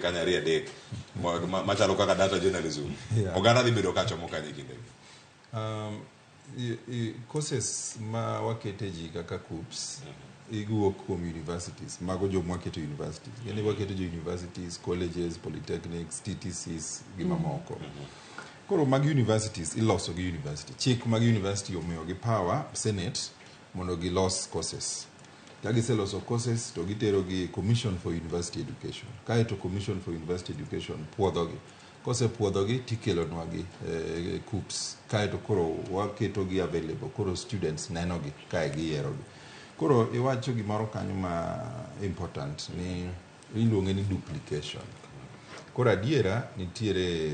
kanya ri adek machalo kaka data journalism oganda dhi bedo kachomo kanye kinde koses ma wakete ji kaka KUPS iguok kuom universities mago joma waketo universities yani waketo jo universities colleges polytechnics TTCs gi mamoko koro mag universities iloso gi university chik mag university omiyo gi power senate mondo gilos courses ka giseloso courses to gitero gi commission for university education kae to commission for university education puodhogi kose puodhogi tikelonwa gi KUPS kae to koro waketo gi available koro students neno gi kae giyiero gi koro iwacho gimoro kanyo ma important ni iluonge ni duplication koro adiera nitiere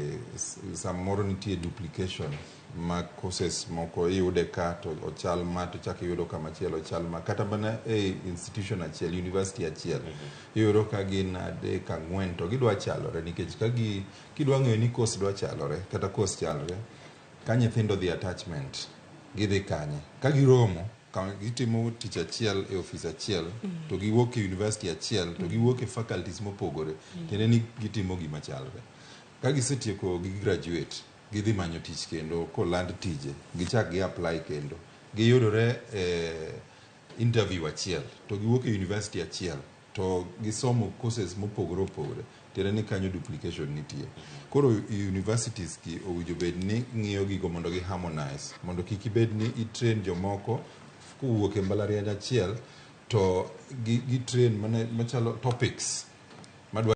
samoro nitie duplication ma courses moko iyude ka to ochal ma to chak iyudo kama chielo ochal ma kata mana institution achiel university achiel iyudo ka gin 3-4 to gidwa chalore nikech ka kidwa ng'eyo ni course dwa chalore kata course chalore ka nyithindo dhi attachment gidhi kanye ka giromo gitimo tich achiel e office achiel to giwuok e university achiel to giwuok e faculties mopogore tiende ni gitimo gima chalre ka gisetieko gi graduate gidhi manyo tich kendo koland tije gichak gi apply kendo giyudore interview achiel to giwuok e university achiel to gisomo courses mopogore opogore tiende ni kanyo duplication nitie koro universities ki owinjo bed ni ng'iyo gigo mondo gi harmonize mondo kik ibed ni i-train jomoko kuwuok e mbalariany achiel to gi train machalo topics